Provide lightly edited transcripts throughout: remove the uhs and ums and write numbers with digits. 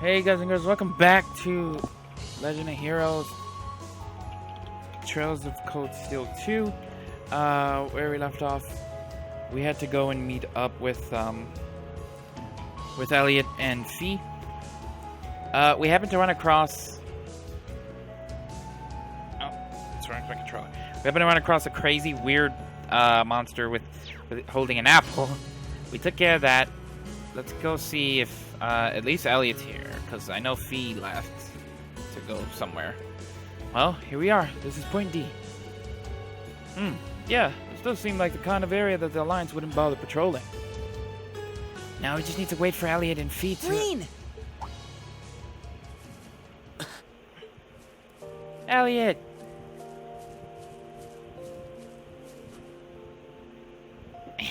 Hey guys and girls, welcome back to Legend of Heroes Trails of Cold Steel 2. Where we left off, we had to go and meet up with Elliot and Fee. We happened to run across... Oh, it's running my controller. We happened to run across a crazy, weird monster with holding an apple. We took care of that. Let's go see if at least Elliot's here, because I know Fee left to go somewhere. Well, here we are. This is point D. Yeah, this does seem like the kind of area that the Alliance wouldn't bother patrolling. Now we just need to wait for Elliot and Fee to... Green! Elliot!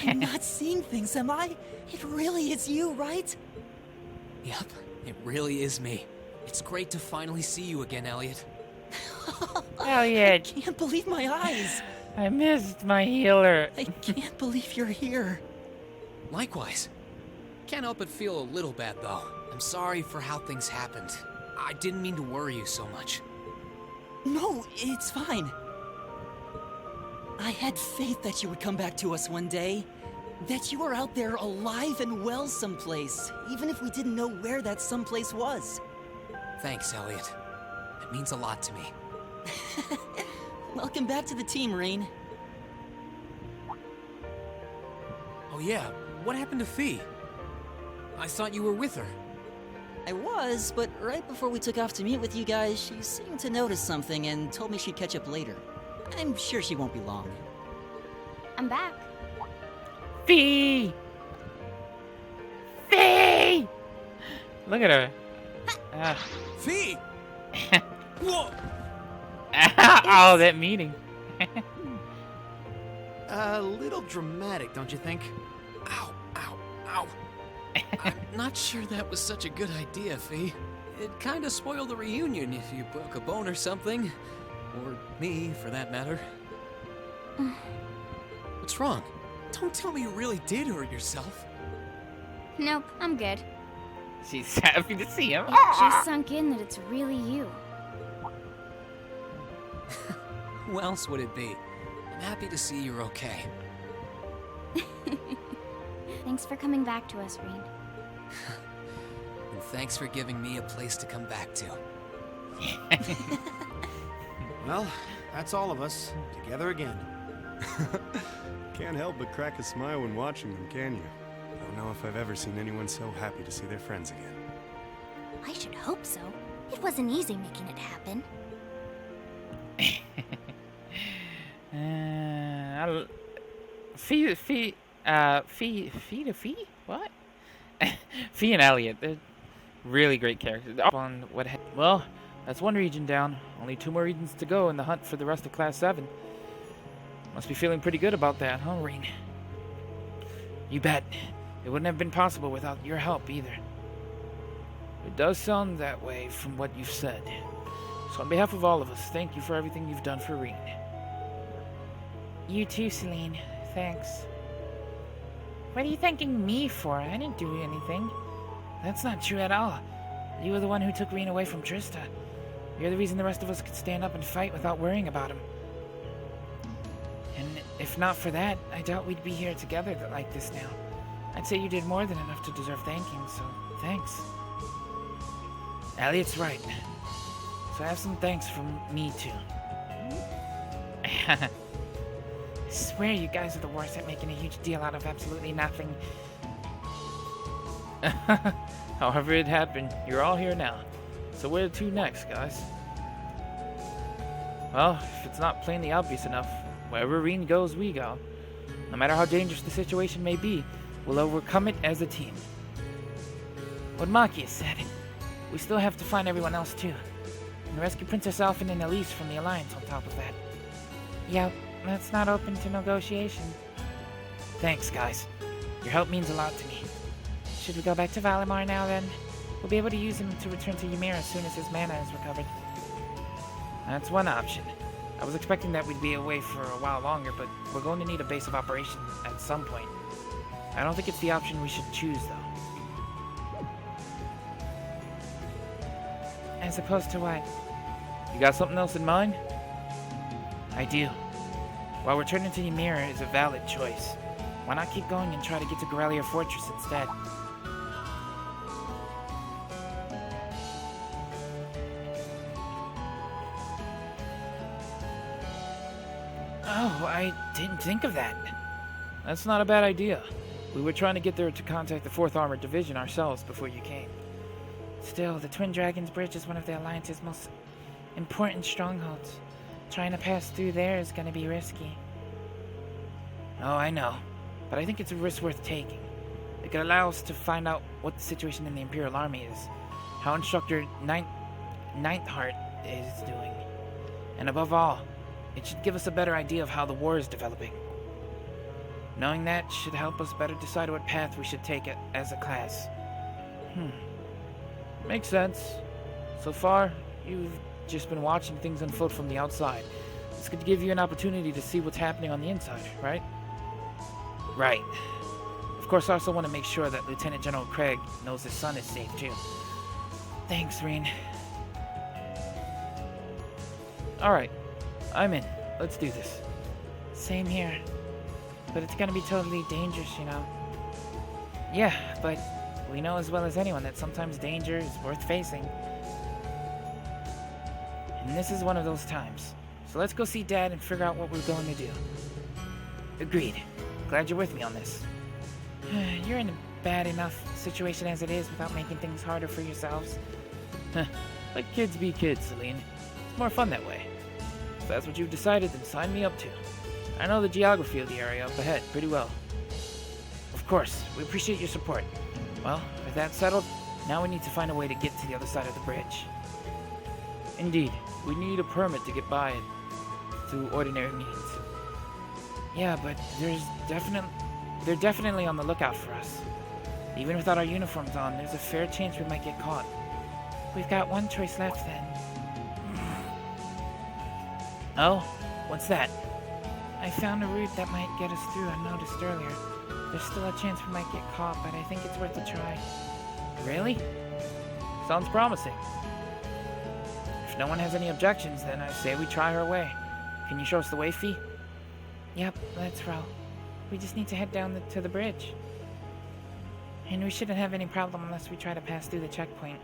I'm not seeing things, am I? It really is you, right? Yep, it really is me. It's great to finally see you again, Elliot. Elliot! I can't believe my eyes. I missed my healer. I can't believe you're here. Likewise. Can't help but feel a little bad, though. I'm sorry for how things happened. I didn't mean to worry you so much. No, it's fine. I had faith that you would come back to us one day. That you were out there alive and well someplace, even if we didn't know where that someplace was. Thanks, Elliot. It means a lot to me. Welcome back to the team, Rain. Oh yeah, what happened to Fee? I thought you were with her. I was, but right before we took off to meet with you guys, she seemed to notice something and told me she'd catch up later. I'm sure she won't be long. I'm back. Fee! Fee! Look at her. Fee! Whoa! Oh, that meeting. A little dramatic, don't you think? Ow, ow, ow. I'm not sure that was such a good idea, Fee. It'd kinda spoil the reunion if you broke a bone or something. Or me, for that matter. What's wrong? Don't tell me you really did hurt yourself. Nope, I'm good. She's happy to see him. It just sunk in that it's really you. Who else would it be? I'm happy to see you're okay. Thanks for coming back to us, Reed. And thanks for giving me a place to come back to. Well, that's all of us, together again. Can't help but crack a smile when watching them, can you? I don't know if I've ever seen anyone so happy to see their friends again. I should hope so. It wasn't easy making it happen. Fee? What? Fee and Elliot, they're really great characters. On what? Well, that's one region down. Only 2 more regions to go in the hunt for the rest of Class 7. Must be feeling pretty good about that, huh, Rain? You bet. It wouldn't have been possible without your help either. It does sound that way from what you've said. So on behalf of all of us, thank you for everything you've done for Rain. You too, Celine. Thanks. What are you thanking me for? I didn't do anything. That's not true at all. You were the one who took Rain away from Trista. You're the reason the rest of us could stand up and fight without worrying about him. And if not for that, I doubt we'd be here together like this now. I'd say you did more than enough to deserve thanking, so thanks. Elliot's right. So have some thanks from me too. I swear you guys are the worst at making a huge deal out of absolutely nothing. However it happened, you're all here now. So where to next, guys? Well, if it's not plainly obvious enough, wherever Reen goes, we go. No matter how dangerous the situation may be, we'll overcome it as a team. What Maki said, we still have to find everyone else too. And rescue Princess Alphen and Elise from the Alliance on top of that. Yep, that's not open to negotiation. Thanks, guys. Your help means a lot to me. Should we go back to Valimar now, then? We'll be able to use him to return to Ymir as soon as his mana is recovered. That's one option. I was expecting that we'd be away for a while longer, but we're going to need a base of operations at some point. I don't think it's the option we should choose, though. As opposed to what? You got something else in mind? I do. While returning to Ymir is a valid choice, why not keep going and try to get to Gorelia Fortress instead? Oh, I didn't think of that. That's not a bad idea. We were trying to get there to contact the 4th Armored Division ourselves before you came. Still, the Twin Dragons Bridge is one of the Alliance's most important strongholds. Trying to pass through there is going to be risky. Oh, I know. But I think it's a risk worth taking. It could allow us to find out what the situation in the Imperial Army is, how Instructor Ninth Heart is doing, and above all, it should give us a better idea of how the war is developing. Knowing that should help us better decide what path we should take as a class. Makes sense. So far, you've just been watching things unfold from the outside. This could give you an opportunity to see what's happening on the inside, right? Right. Of course, I also want to make sure that Lieutenant General Craig knows his son is safe, too. Thanks, Reen. Alright, I'm in. Let's do this. Same here. But it's gonna be totally dangerous, you know. Yeah, but we know as well as anyone that sometimes danger is worth facing. And this is one of those times. So let's go see Dad and figure out what we're going to do. Agreed. Glad you're with me on this. You're in a bad enough situation as it is without making things harder for yourselves. Let kids be kids, Celine. It's more fun that way. If that's what you've decided, then sign me up to. I know the geography of the area up ahead pretty well. Of course, we appreciate your support. Well, with that settled, now we need to find a way to get to the other side of the bridge. Indeed, we need a permit to get by through ordinary means. Yeah, but they're definitely on the lookout for us. Even without our uniforms on, there's a fair chance we might get caught. We've got one choice left then. Oh? What's that? I found a route that might get us through unnoticed earlier. There's still a chance we might get caught, but I think it's worth a try. Really? Sounds promising. If no one has any objections, then I say we try our way. Can you show us the way, Fee? Yep, let's roll. We just need to head down to the bridge. And we shouldn't have any problem unless we try to pass through the checkpoint.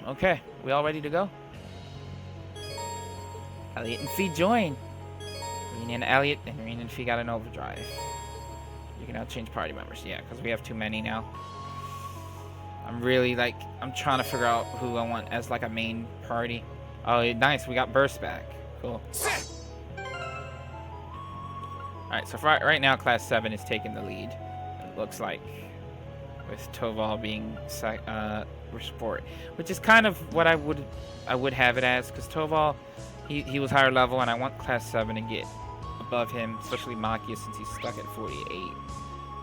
Okay, we all ready to go? Elliot and Fee join. Reen and Elliot and Reen and Fee got an overdrive. You can now change party members, yeah, because we have too many now. I'm trying to figure out who I want as like a main party. Oh, nice, we got Burst back. Cool. Alright, so for right now, Class 7 is taking the lead. It looks like. With Toval being sport, which is kind of what I would have it as, because Toval, he was higher level, and I want Class 7 to get above him, especially Makia, since he's stuck at 48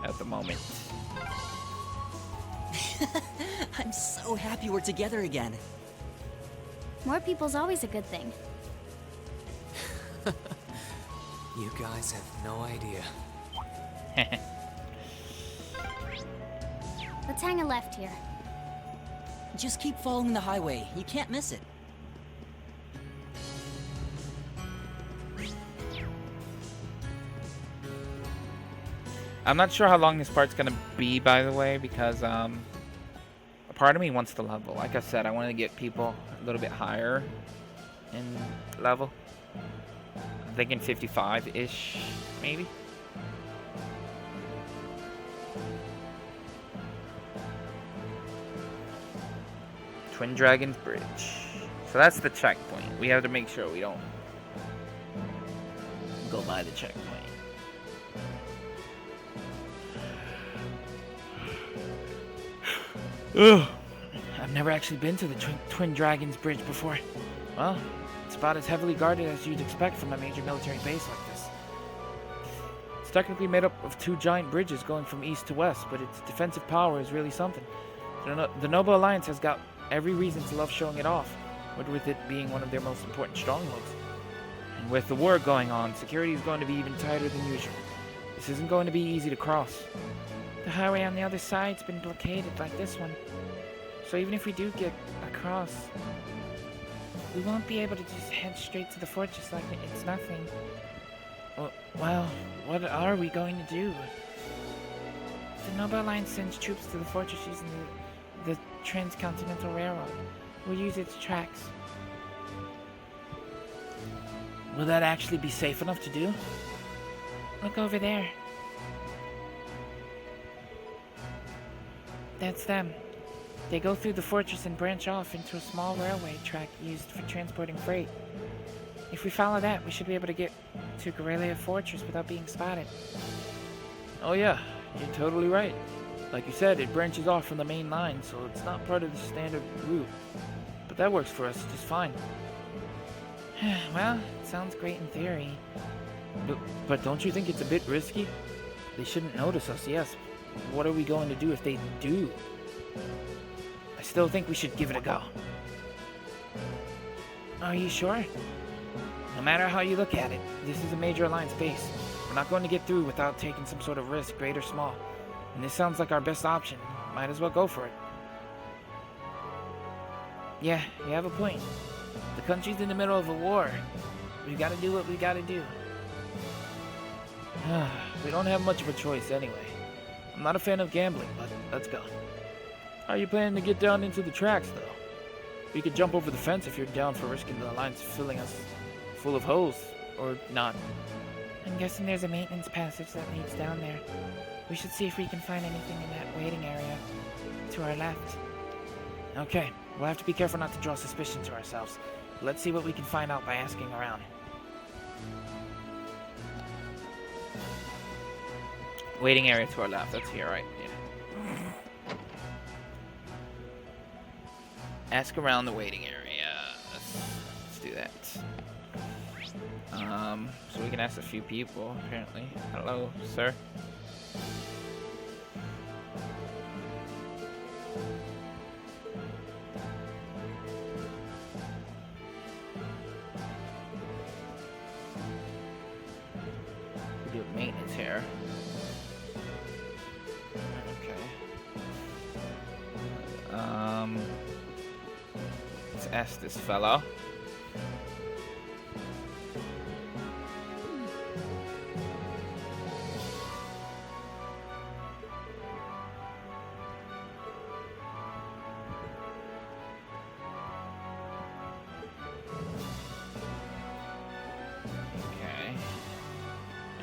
at the moment. I'm so happy we're together again. More people's always a good thing. You guys have no idea. Let's hang a left here. Just keep following the highway. You can't miss it. I'm not sure how long this part's gonna be, by the way, because a part of me wants to level. Like I said, I want to get people a little bit higher in level. I'm thinking 55-ish, maybe. Twin Dragons Bridge. So that's the checkpoint. We have to make sure we don't go by the checkpoint. Ugh. I've never actually been to the Twin Dragons Bridge before. Well, it's about as heavily guarded as you'd expect from a major military base like this. It's technically made up of two giant bridges going from east to west, but its defensive power is really something. The Noble Alliance has got every reason to love showing it off, with it being one of their most important strongholds. And with the war going on, security is going to be even tighter than usual. This isn't going to be easy to cross. The highway on the other side's been blockaded like this one. So even if we do get across, we won't be able to just head straight to the fortress like it's nothing. Well, what are we going to do? The Nobel Line sends troops to the fortress using the Transcontinental Railroad. We'll use its tracks. Will that actually be safe enough to do? Look over there. That's them. They go through the fortress and branch off into a small railway track used for transporting freight. If we follow that, we should be able to get to Guerrilla Fortress without being spotted. Oh yeah, you're totally right. Like you said, it branches off from the main line, so it's not part of the standard route. But that works for us just fine. Well, it sounds great in theory. But don't you think it's a bit risky? They shouldn't notice us, yes. What are we going to do if they do? I still think we should give it a go. Are you sure? No matter how you look at it, this is a major alliance base. We're not going to get through without taking some sort of risk, great or small. And this sounds like our best option. Might as well go for it. Yeah, you have a point. The country's in the middle of a war. We gotta do what we gotta do. We don't have much of a choice anyway. I'm not a fan of gambling, but let's go. How are you planning to get down into the tracks, though? We could jump over the fence if you're down for risking the alliance filling us full of holes, or not. I'm guessing there's a maintenance passage that leads down there. We should see if we can find anything in that waiting area to our left. Okay, we'll have to be careful not to draw suspicion to ourselves. Let's see what we can find out by asking around. Waiting area to our left, that's here, right? Yeah. Ask around the waiting area. Let's do that. So we can ask a few people, apparently. Hello, sir. We do maintenance here. Okay. Let's ask this fellow.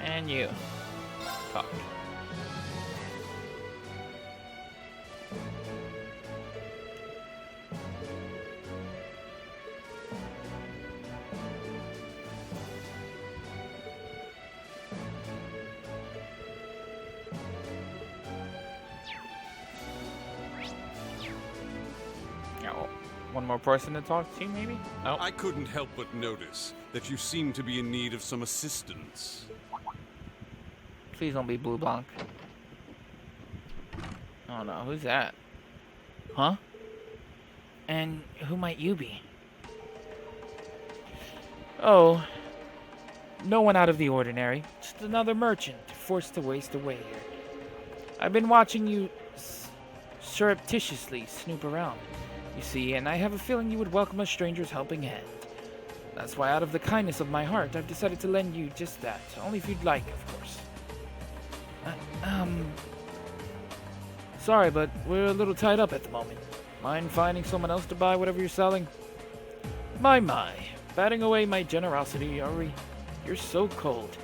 And you. Talk. Oh, one more person to talk to, maybe? Oh. I couldn't help but notice that you seem to be in need of some assistance. Please don't be Blue Blanc. Oh no, who's that? Huh? And who might you be? Oh, no one out of the ordinary. Just another merchant forced to waste away here. I've been watching you surreptitiously snoop around, you see, and I have a feeling you would welcome a stranger's helping hand. That's why, out of the kindness of my heart, I've decided to lend you just that. Only if you'd like, of course. Sorry, but we're a little tied up at the moment. Mind finding someone else to buy whatever you're selling? My. Batting away my generosity, are we? You're so cold.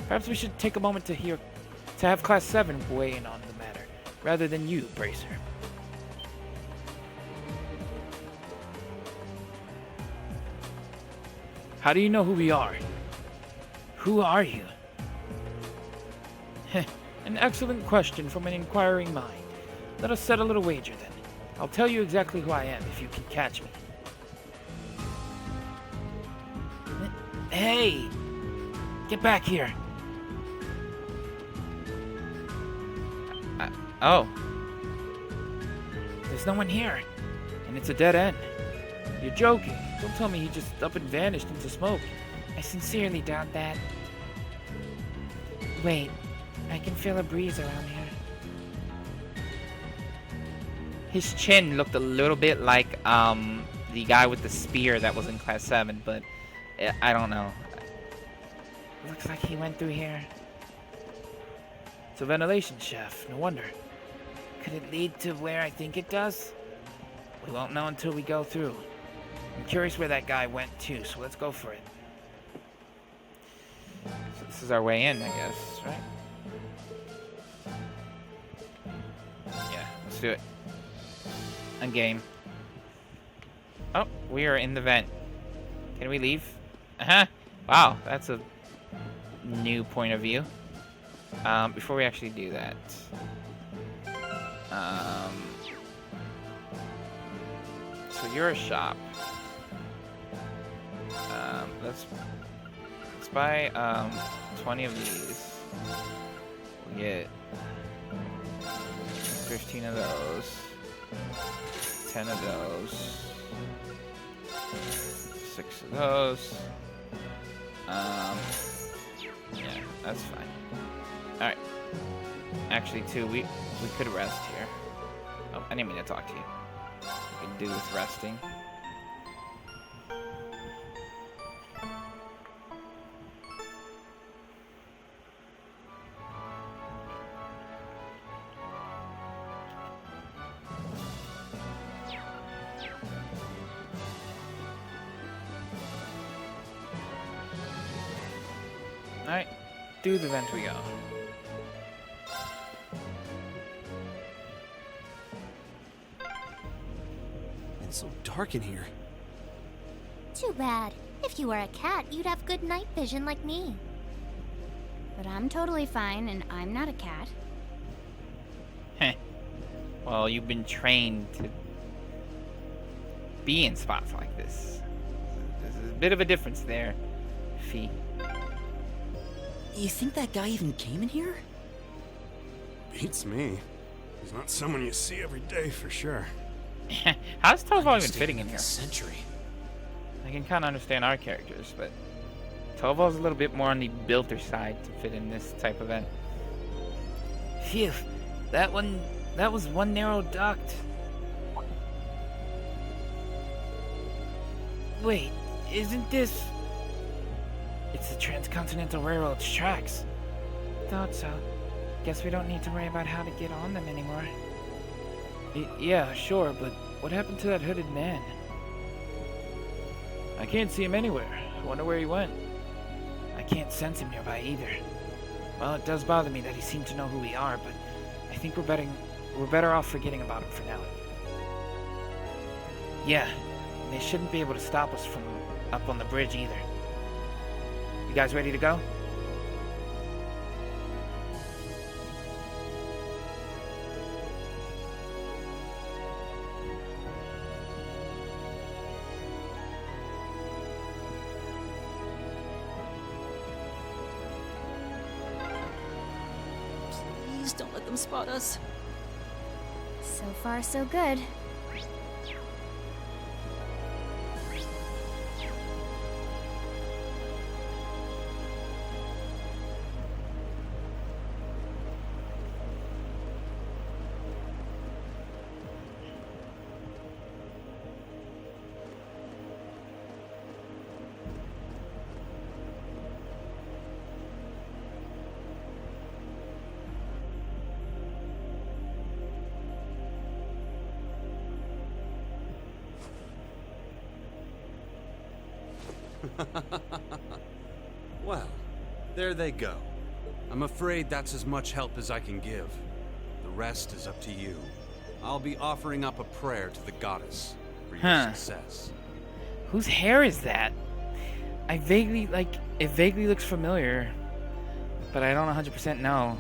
Perhaps we should take a moment to have Class 7 weigh in on the matter, rather than you, Bracer. How do you know who we are? Who are you? An excellent question from an inquiring mind. Let us set a little wager then. I'll tell you exactly who I am if you can catch me. Hey! Get back here! Oh. There's no one here. And it's a dead end. You're joking. Don't tell me he just up and vanished into smoke. I sincerely doubt that. Wait, I can feel a breeze around here. His chin looked a little bit like the guy with the spear that was in class 7, but I don't know. Looks like he went through here. It's a ventilation shaft, no wonder. Could it lead to where I think it does? We won't know until we go through. I'm curious where that guy went too, so let's go for it. So this is our way in, I guess, right? Yeah, let's do it. I'm game. Oh, we are in the vent. Can we leave? Wow, that's a new point of view. Before we actually do that, so you're a shop. Let's buy 20 of these. We get 15 of those, 10 of those, 6 of those. Yeah, that's fine. All right. Actually, too, we could rest here. Oh, I didn't mean to talk to you. We can do with resting. Alright, through the vent we go. It's so dark in here. Too bad. If you were a cat, you'd have good night vision like me. But I'm totally fine, and I'm not a cat. Heh. Well, you've been trained to be in spots like this. There's a bit of a difference there, Fee. You think that guy even came in here? Beats me. He's not someone you see every day for sure. How's Toval even fitting in here? Century. I can kind of understand our characters, but Toval's a little bit more on the builder side to fit in this type of event. Phew, that was one narrow duct. Wait, isn't this... It's the Transcontinental Railroad's tracks. Thought so. Guess we don't need to worry about how to get on them anymore. Yeah, sure, but what happened to that hooded man? I can't see him anywhere. I wonder where he went. I can't sense him nearby either. Well, it does bother me that he seemed to know who we are, but I think we're better off forgetting about him for now. Yeah, and they shouldn't be able to stop us from up on the bridge either. You guys ready to go? Please don't let them spot us. So far, so good. Well, there they go. I'm afraid that's as much help as I can give. The rest is up to you. I'll be offering up a prayer to the goddess for your success. Whose hair is that? It vaguely looks familiar, but I don't 100% know.